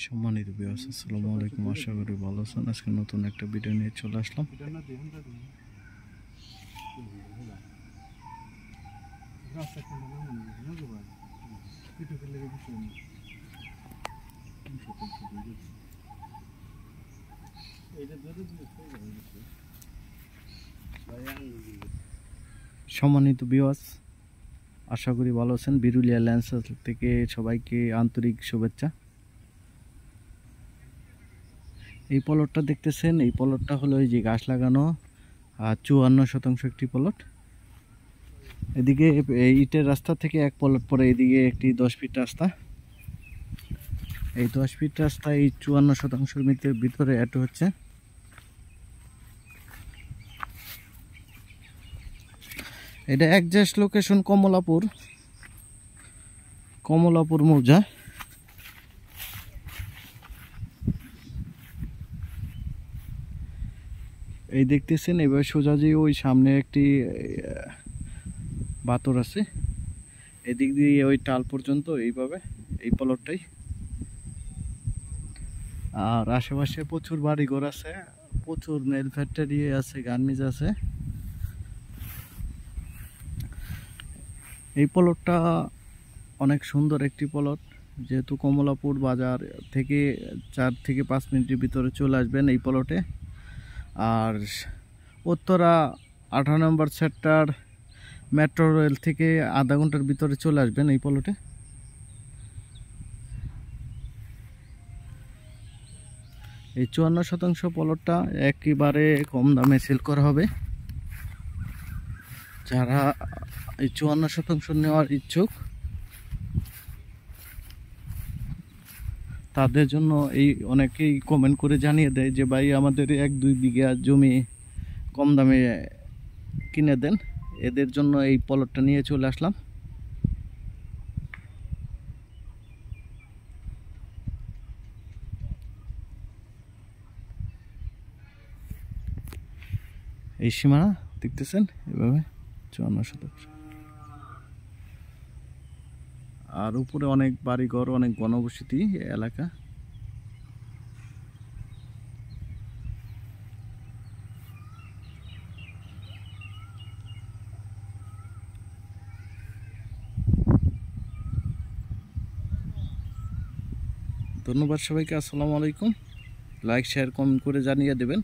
সম্মানিত ভিউয়ার্স, আসসালামু আলাইকুম। আশা করি ভালো আছেন। আজকে নতুন একটা ভিডিও নিয়ে চলে আসলাম। সম্মানিত ভিউয়ার্স, আশা করি ভালো আছেন। বিরুলিয়া ল্যান্স থেকে সবাইকে আন্তরিক শুভেচ্ছা। এই প্লটটা দেখতেছেন, এই প্লটটা হলো এই যে গাছ লাগানো 54% একটি প্লট। এদিকে ইটের রাস্তা থেকে এক প্লট পরে এদিকে একটি 10 ফিট রাস্তা। এই 10 ফিট রাস্তা এই 54% ভিতরে অ্যাড হচ্ছে। এটা একজাস্ট লোকেশন কমলাপুর মৌজা। এই দেখতেছেন এবার সোজা যে ওই সামনে একটি বাতর আছে, এদিক দিয়ে ওই টাল পর্যন্ত এইভাবে এই প্লটটাই। আর আশেপাশে প্রচুর বাড়িঘর আছে, প্রচুর নেল ফ্যাক্টরি আছে, গার্মেন্টস আছে। এই প্লটটা অনেক সুন্দর একটি প্লট, যেহেতু কমলাপুর বাজার থেকে 4 থেকে 5 মিনিটের ভিতরে চলে আসবেন এই প্লটে। আর উত্তরা 18 নম্বর সেক্টর মেট্রো রেল থেকে আধা ঘন্টার ভিতরে চলে আসবেন এই প্লটে। এই 54% প্লটটা একেবারে কম দামে সেল করা হবে। যারা এই 54% নেওয়ার ইচ্ছুক তাদের জন্য এই অনেকেই কমেন্ট করে জানিয়ে দেয় যে ভাই আমাদের 1-2 বিঘা জমি কম দামে কিনে দেন। এদের জন্য এই প্লটটা নিয়ে চলে আসলাম। এই সীমানা দেখতেছেন এভাবে 54%। আর উপরে অনেক বাড়িঘর, অনেক ঘনবসতি এলাকা। ধন্যবাদ সবাইকে। আসসালামু আলাইকুম। লাইক, শেয়ার, কমেন্ট করে জানিয়ে দেবেন।